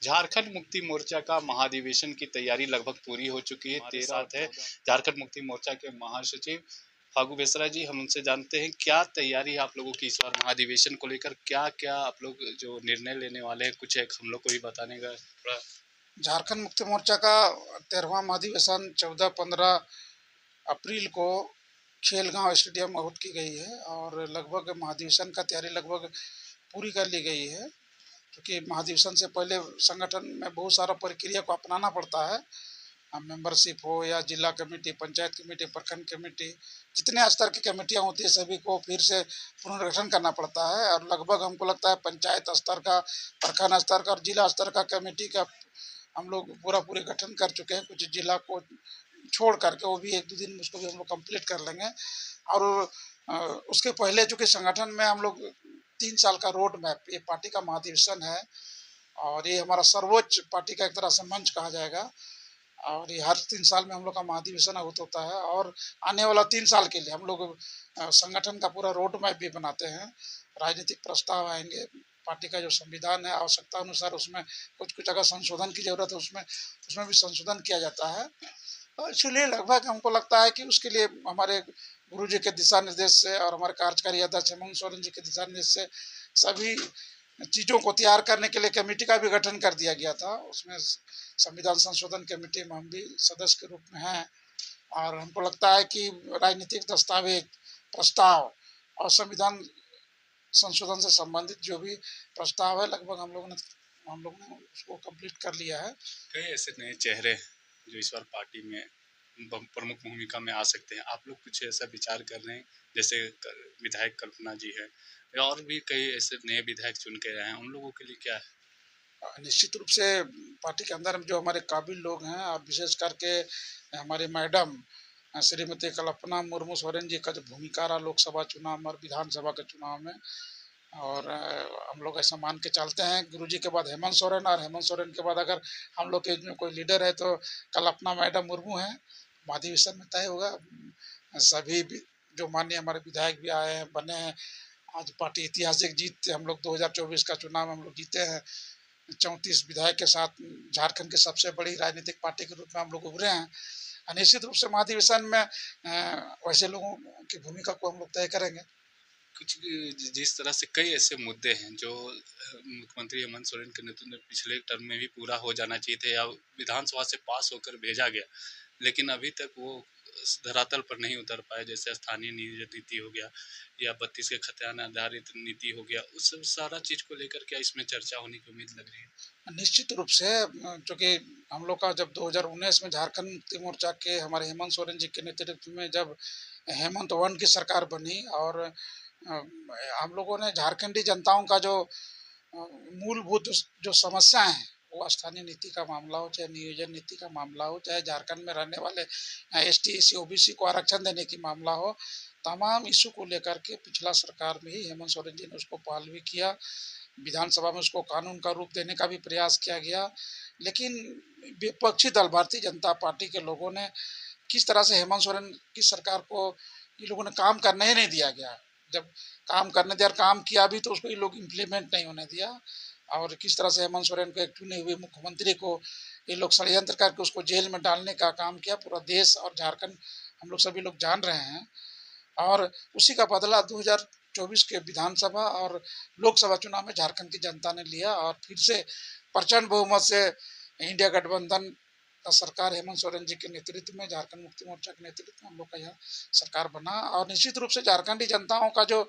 झारखंड मुक्ति मोर्चा का महाधिवेशन की तैयारी लगभग पूरी हो चुकी है। 13 है झारखंड मुक्ति मोर्चा के महासचिव फागू बेसरा जी, हम उनसे जानते हैं क्या तैयारी है आप लोगों की इस बार महाधिवेशन को लेकर, क्या क्या आप लोग जो निर्णय लेने वाले हैं, कुछ एक हम लोग को भी बताने का थोड़ा। झारखंड मुक्ति मोर्चा का 13वां महाधिवेशन 14-15 अप्रैल को खेलगांव स्टेडियम में आयोजित की गई है और लगभग महाधिवेशन का तैयारी लगभग पूरी कर ली गई है। क्योंकि महाधिवेशन से पहले संगठन में बहुत सारा प्रक्रिया को अपनाना पड़ता है। मेंबरशिप हो या जिला कमेटी, पंचायत कमेटी, प्रखंड कमेटी, जितने स्तर की कमेटियां होती है सभी को फिर से पुनर्गठन करना पड़ता है। और लगभग हमको लगता है पंचायत स्तर का, प्रखंड स्तर का और जिला स्तर का कमेटी का हम लोग पूरे गठन कर चुके हैं। कुछ जिला को छोड़ करके वो भी 1-2 दिन में उसको भी हम लोग कंप्लीट कर लेंगे। और उसके पहले चूँकि संगठन में हम लोग 3 साल का रोड मैप, ये पार्टी का महाधिवेशन है और ये हमारा सर्वोच्च पार्टी का एक तरह से मंच कहा जाएगा। और ये हर 3 साल में हम लोग का महाधिवेशन आयोजित होता है और आने वाला 3 साल के लिए हम लोग संगठन का पूरा रोड मैप भी बनाते हैं। राजनीतिक प्रस्ताव आएंगे, पार्टी का जो संविधान है आवश्यकता अनुसार उसमें कुछ अगर संशोधन की जरूरत है उसमें भी संशोधन किया जाता है। इसलिए लगभग हमको लगता है कि उसके लिए हमारे गुरु जी के दिशा निर्देश से और हमारे कार्यकारी अध्यक्ष हेमंत सोरेन जी के दिशा निर्देश से सभी चीज़ों को तैयार करने के लिए कमेटी का भी गठन कर दिया गया था। उसमें संविधान संशोधन कमेटी में हम भी सदस्य के रूप में हैं और हमको लगता है कि राजनीतिक दस्तावेज, प्रस्ताव और संविधान संशोधन से संबंधित जो भी प्रस्ताव है लगभग हम लोग ने उसको कंप्लीट कर लिया है। कई ऐसे नए चेहरे जो इस बार पार्टी में प्रमुख भूमिका में आ सकते हैं, आप लोग कुछ ऐसा विचार कर रहे हैं? जैसे विधायक कल्पना जी है और भी कई ऐसे नए विधायक चुन के आए हैं, उन लोगों के लिए क्या है? निश्चित रूप से पार्टी के अंदर जो हमारे काबिल लोग हैं और विशेष करके हमारी मैडम श्रीमती कल्पना मुर्मू सोरेन जी का जो भूमिका रहा लोकसभा चुनाव और विधानसभा के चुनाव में, और हम लोग ऐसा मान के चलते हैं गुरुजी के बाद हेमंत सोरेन और हेमंत सोरेन के बाद अगर हम लोग के में कोई लीडर है तो कल्पना मैडम मुर्मू हैं। महाधिवेशन में तय होगा। सभी जो माननीय हमारे विधायक भी आए हैं, बने हैं। आज पार्टी ऐतिहासिक जीत, हम लोग 2024 का चुनाव हम लोग जीते हैं। 34 विधायक के साथ झारखंड की सबसे बड़ी राजनीतिक पार्टी के रूप में हम लोग उभरे हैं। निश्चित रूप से महाधिवेशन में वैसे लोगों की भूमिका को हम लोग तय करेंगे। कुछ जिस तरह से कई ऐसे मुद्दे हैं जो मुख्यमंत्री हेमंत सोरेन के नेतृत्व में पिछले टर्म में भी पूरा हो जाना चाहिए थे या विधानसभा से पास होकर भेजा गया, लेकिन अभी तक वो धरातल पर नहीं उतर पाए। जैसे स्थानीय नियोजन नीति हो गया या 32 के खतियान आधारित नीति हो गया, उस सारा चीज को लेकर क्या इसमें चर्चा होने की उम्मीद लग रही है? निश्चित रूप से चूँकि हम लोग का जब 2019 में झारखंड मुक्ति मोर्चा के हमारे हेमंत सोरेन जी के नेतृत्व में जब हेमंत वन की सरकार बनी और हम लोगों ने झारखंडी जनताओं का जो मूलभूत जो समस्याएं हैं, वो स्थानीय नीति का मामला हो, चाहे नियोजन नीति का मामला हो, चाहे झारखंड में रहने वाले ST SC OBC को आरक्षण देने की मामला हो, तमाम इशू को लेकर के पिछला सरकार में ही हेमंत सोरेन जी ने उसको पहल भी किया। विधानसभा में उसको कानून का रूप देने का भी प्रयास किया गया। लेकिन विपक्षी दल भारतीय जनता पार्टी के लोगों ने किस तरह से हेमंत सोरेन की सरकार को ये लोगों ने काम करने ही नहीं दिया गया। जब काम करने दिया और काम किया भी तो उसको ये लोग इम्प्लीमेंट नहीं होने दिया। और किस तरह से हेमंत सोरेन को एक चुने हुए मुख्यमंत्री को ये लोग षड्यंत्र करके उसको जेल में डालने का काम किया, पूरा देश और झारखंड हम लोग सभी लोग जान रहे हैं। और उसी का बदला 2024 के विधानसभा और लोकसभा चुनाव में झारखंड की जनता ने लिया और फिर से प्रचंड बहुमत से इंडिया गठबंधन का सरकार हेमंत सोरेन जी के नेतृत्व में, झारखंड मुक्ति मोर्चा के नेतृत्व में हम लोग का यहाँ सरकार बना। और निश्चित रूप से झारखंडी जनताओं का जो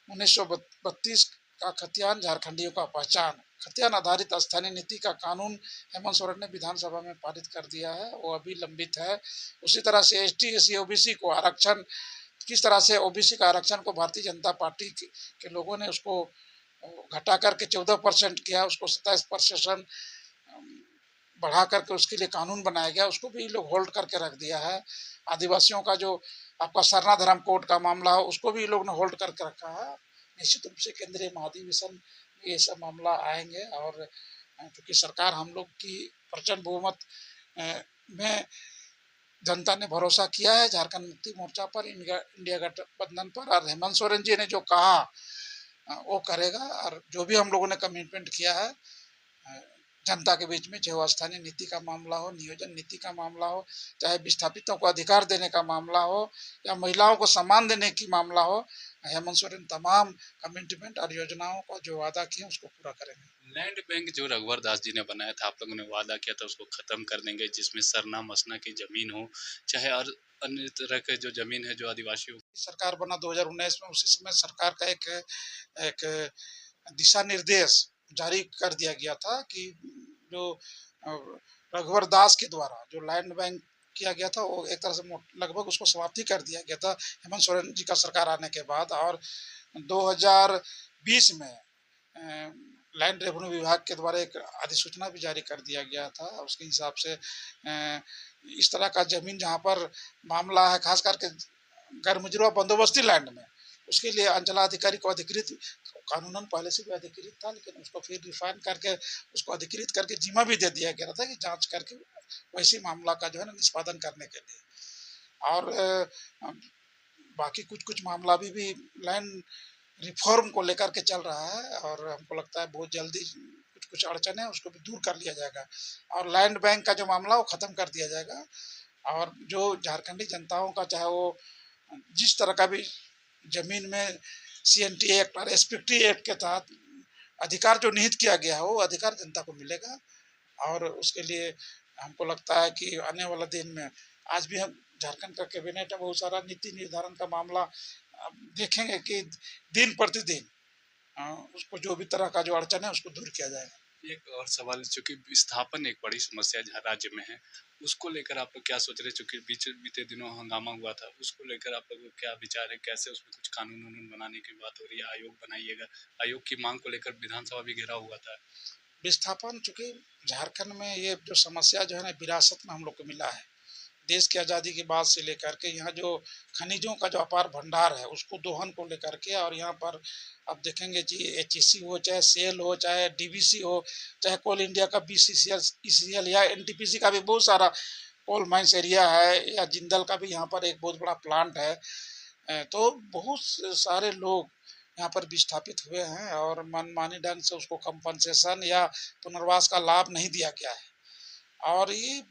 1932 का खतियान, झारखंडियों का पहचान, खतियान आधारित स्थानीय नीति का कानून हेमंत सोरेन ने विधानसभा में पारित कर दिया है, वो अभी लंबित है। उसी तरह से ST SC OBC को आरक्षण, किस तरह से OBC का आरक्षण को भारतीय जनता पार्टी के लोगों ने उसको घटा करके 14% किया, उसको 27% बढ़ा करके उसके लिए कानून बनाया गया, उसको भी लोग होल्ड करके रख दिया है। आदिवासियों का जो आपका सरना धर्म कोड का मामला हो, उसको भी लोग ने होल्ड करके रखा है। निश्चित रूप से केंद्रीय महाधिवेशन में ये सब मामला आएंगे और क्योंकि सरकार हम लोग की प्रचंड बहुमत में जनता ने भरोसा किया है झारखंड मुक्ति मोर्चा पर, इंडिया गठबंधन पर। और हेमंत सोरेन जी ने जो कहा वो करेगा और जो भी हम लोगों ने कमिटमेंट किया है जनता के बीच में, चाहे वो स्थानीय नीति का मामला हो, नियोजन नीति का मामला हो, चाहे विस्थापितों को अधिकार देने का मामला हो या महिलाओं को सम्मान देने की मामला हो, हेमंत सोरेन तमाम कमिटमेंट और योजनाओं को जो वादा किए उसको पूरा करेंगे। लैंड बैंक जो रघुवर दास जी ने बनाया था, आप लोगों ने वादा किया था उसको खत्म कर देंगे, जिसमें सरना मसना की जमीन हो, चाहे और अन्य तरह के जो जमीन है जो आदिवासियों। सरकार बना 2019 में, उसी समय सरकार का एक दिशा निर्देश जारी कर दिया गया था कि जो रघुवर दास के द्वारा जो लैंड बैंक किया गया था वो एक तरह से लगभग उसको समाप्ति कर दिया गया था हेमंत सोरेन जी का सरकार आने के बाद। और 2020 में लैंड रेवेन्यू विभाग के द्वारा एक अधिसूचना भी जारी कर दिया गया था। उसके हिसाब से इस तरह का जमीन जहाँ पर मामला है, खास करके गैरमुजरा बंदोबस्ती लैंड में, उसके लिए अंचलाधिकारी को अधिकृत, कानूनन पहले से भी अधिकृत था लेकिन उसको फिर रिफाइन करके उसको अधिकृत करके जिम्मा भी दे दिया गया था कि जांच करके वैसे मामला का जो है ना निष्पादन करने के लिए। और बाकी कुछ कुछ मामला भी लैंड रिफॉर्म को लेकर के चल रहा है और हमको लगता है बहुत जल्दी कुछ कुछ अड़चन है उसको भी दूर कर लिया जाएगा और लैंड बैंक का जो मामला वो खत्म कर दिया जाएगा। और जो झारखंडी जनताओं का, चाहे वो जिस तरह का भी जमीन में CNT एक्ट और SPT एक्ट के तहत अधिकार जो निहित किया गया है वो अधिकार जनता को मिलेगा। और उसके लिए हमको लगता है कि आने वाला दिन में, आज भी हम झारखंड का कैबिनेट में बहुत सारा नीति निर्धारण का मामला देखेंगे कि दिन प्रतिदिन उसको जो भी तरह का जो अड़चन है उसको दूर किया जाएगा। एक और सवाल, चूंकि विस्थापन एक बड़ी समस्या राज्य में है, उसको लेकर आप लोग क्या सोच रहे हैं? चूंकि बीते दिनों हंगामा हुआ था, उसको लेकर आप लोगों को क्या विचार है? कैसे उसमें कुछ कानून वानून बनाने की बात हो रही है? आयोग बनाइएगा, आयोग की मांग को लेकर विधानसभा भी घेरा हुआ था। विस्थापन, चूंकि झारखंड में ये जो समस्या जो है ना विरासत में हम लोग को मिला है, देश की आज़ादी के बाद से लेकर के यहाँ जो खनिजों का जो अपार भंडार है उसको दोहन को लेकर के, और यहाँ पर आप देखेंगे जी HEC हो, चाहे सेल हो, चाहे DVC हो, चाहे कोल इंडिया का BCCL ECL या NTPC का भी बहुत सारा कोल माइंस एरिया है, या जिंदल का भी यहाँ पर एक बहुत बड़ा प्लांट है। तो बहुत सारे लोग यहाँ पर विस्थापित हुए हैं और मनमानी ढंग से उसको कंपनसेशन या पुनर्वास का लाभ नहीं दिया गया है। और ये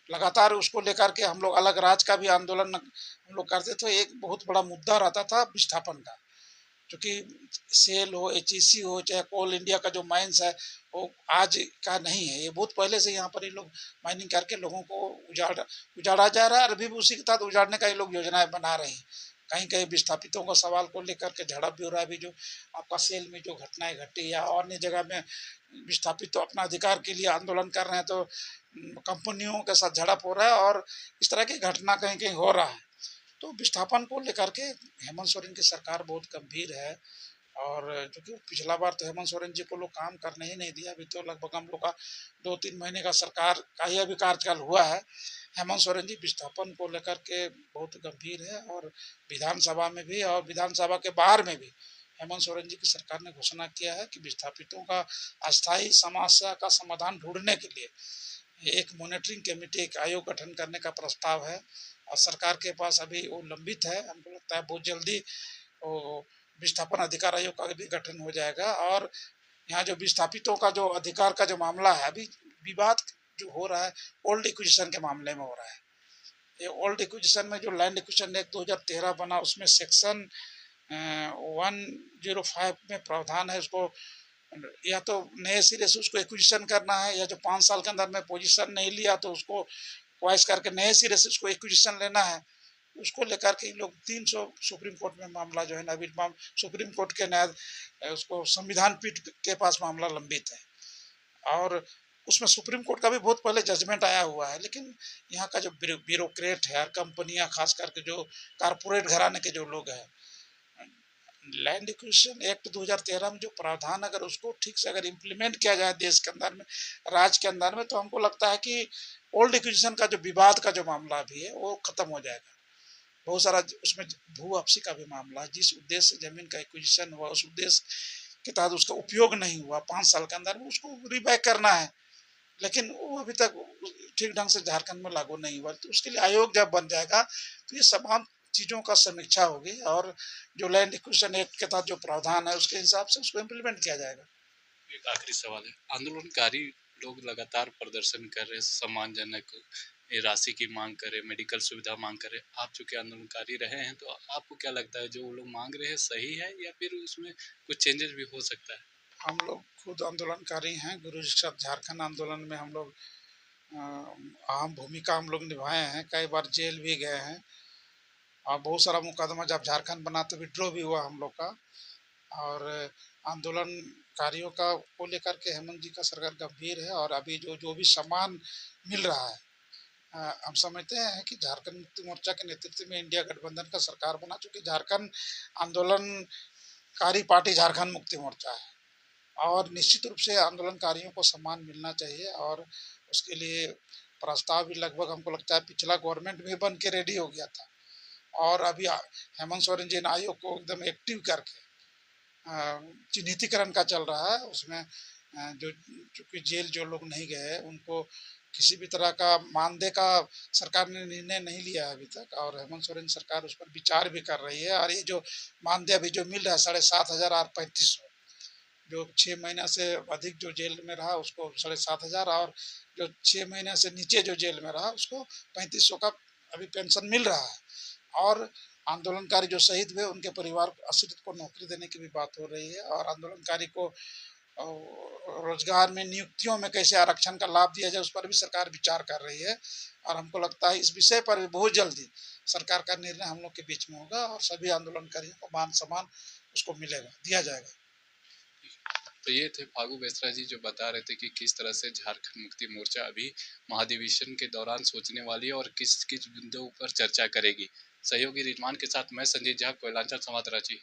लगातार उसको लेकर के हम लोग अलग राज्य का भी आंदोलन हम लोग करते थे। एक बहुत बड़ा मुद्दा रहता था विस्थापन का, क्योंकि सेल हो, HEC हो, चाहे कोल इंडिया का जो माइंस है वो आज का नहीं है, ये बहुत पहले से यहाँ पर ये लोग माइनिंग करके लोगों को उजाड़ा जा रहा है और अभी भी उसी के तहत उजाड़ने का ये लोग योजनाएं बना रहे हैं। कहीं कहीं विस्थापितों का सवाल को लेकर के झड़प भी हो रहा है। अभी जो आपका सेल में जो घटनाएं घटी या अन्य जगह में विस्थापित तो अपना अधिकार के लिए आंदोलन कर रहे हैं तो कंपनियों के साथ झड़प हो रहा है और इस तरह की घटना कहीं कहीं हो रहा है। तो विस्थापन को लेकर के हेमंत सोरेन की सरकार बहुत गंभीर है। और क्योंकि पिछला बार तो हेमंत सोरेन जी को लोग काम करने ही नहीं दिया, अभी तो लगभग हम लोग का 2-3 महीने का सरकार का ही अभी कार्यकाल हुआ है। हेमंत सोरेन जी विस्थापन को लेकर के बहुत गंभीर है और विधानसभा में भी और विधानसभा के बाहर में भी हेमंत सोरेन जी की सरकार ने घोषणा किया है कि विस्थापितों का अस्थायी समस्या का समाधान ढूंढने के लिए एक मॉनिटरिंग कमेटी, एक आयोग गठन करने का प्रस्ताव है और सरकार के पास अभी वो लंबित है। हमको लगता है बहुत जल्दी वो विस्थापन अधिकार आयोग का भी गठन हो जाएगा। और यहाँ जो विस्थापितों का जो अधिकार का जो मामला है, अभी विवाद जो हो रहा है ओल्ड इक्विजिशन के मामले में हो रहा है। ये ओल्ड इक्विजिशन में जो लैंड इक्विजिशन एक्ट 2013 बना उसमें सेक्शन 105 में प्रावधान है, उसको या तो नए सिरे से उसको एक्विजिशन करना है या जो 5 साल के अंदर में पोजीशन नहीं लिया तो उसको क्वाइस करके नए सिरे से उसको एक्विजिशन लेना है। उसको लेकर के लोग 300 सुप्रीम कोर्ट में मामला जो है ना अभी सुप्रीम कोर्ट के न्याय उसको संविधान पीठ के पास मामला लंबित है और उसमें सुप्रीम कोर्ट का भी बहुत पहले जजमेंट आया हुआ है। लेकिन यहाँ का जो ब्यूरोक्रेट है और कंपनियां, खास करके जो कारपोरेट घराने के जो लोग हैं, लैंड एक्विजिशन एक्ट 2013 में जो प्रावधान अगर उसको ठीक से अगर इम्प्लीमेंट किया जाए देश के अंदर में, राज्य के अंदर में, तो हमको लगता है कि ओल्ड एक्विजिशन का जो विवाद का जो मामला भी है वो खत्म हो जाएगा। बहुत सारा उसमें भू वापसी का भी मामला है, जिस उद्देश्य से जमीन का एक्विजिशन हुआ उस उद्देश्य के तहत उसका उपयोग नहीं हुआ 5 साल के अंदर में उसको रीबैक करना है, लेकिन वो अभी तक ठीक ढंग से झारखंड में लागू नहीं हुआ। तो उसके लिए आयोग जब बन जाएगा तो ये तमाम चीज़ों का समीक्षा होगी और जो लैंड एक्विजिशन एक्ट के तहत जो प्रावधान है उसके हिसाब से उसको इम्प्लीमेंट किया जाएगा। एक आखिरी सवाल है। आंदोलनकारी लोग लगातार प्रदर्शन कर रहे हैं, सम्मानजनक राशि की मांग कर रहे हैं, मेडिकल सुविधा मांग कर रहे हैं। आप चूंकि आंदोलनकारी रहे हैं, तो आपको क्या लगता है जो वो लोग मांग रहे हैं सही है, या फिर उसमें कुछ चेंजेस भी हो सकता है? हम लोग खुद आंदोलनकारी हैं। गुरु जी के साथ झारखंड आंदोलन में हम लोग अहम भूमिका हम लोग निभाए हैं, कई बार जेल भी गए हैं और बहुत सारा मुकदमा जब झारखंड बना तो विड्रॉ भी हुआ हम लोग का। और आंदोलनकारियों का को लेकर के हेमंत जी का सरकार गंभीर है। और अभी जो जो भी सम्मान मिल रहा है, हम समझते हैं कि झारखंड मुक्ति मोर्चा के नेतृत्व में इंडिया गठबंधन का सरकार बना, चूंकि झारखंड आंदोलनकारी पार्टी झारखंड मुक्ति मोर्चा है और निश्चित रूप से आंदोलनकारियों को सम्मान मिलना चाहिए। और उसके लिए प्रस्ताव भी लगभग हमको लगता है पिछला गवर्नमेंट भी बन के रेडी हो गया था। और अभी हेमंत सोरेन जी ने आयोग को एकदम एक्टिव करके चिन्हितीकरण का चल रहा है। उसमें जो चूँकि जेल जो लोग नहीं गए उनको किसी भी तरह का मानदेय का सरकार ने निर्णय नहीं लिया है अभी तक, और हेमंत सोरेन सरकार उस पर विचार भी कर रही है। और ये जो मानदेय अभी जो मिल रहा है 7,500 और 3,500, जो 6 महीना से अधिक जो जेल में रहा उसको 7,500, और जो 6 महीने से नीचे जो जेल में रहा उसको 3,500 का अभी पेंशन मिल रहा है। और आंदोलनकारी जो शहीद हुए उनके परिवार आश्रित को नौकरी देने की भी बात हो रही है। और आंदोलनकारी को रोजगार में नियुक्तियों में कैसे आरक्षण का लाभ दिया जाए उस पर भी सरकार विचार कर रही है। और हमको लगता है इस विषय पर भी बहुत जल्दी सरकार का निर्णय हम लोग के बीच में होगा और सभी आंदोलनकारियों को मान सम्मान उसको मिलेगा, दिया जाएगा। तो ये थे फागू बेसरा जी, जो बता रहे थे कि किस तरह से झारखंड मुक्ति मोर्चा अभी महाधिवेशन के दौरान सोचने वाली है और किस किस बिंदुओं पर चर्चा करेगी। सहयोगी रिजवान के साथ मैं संजय झा, कोयलांचल संवाद रांची।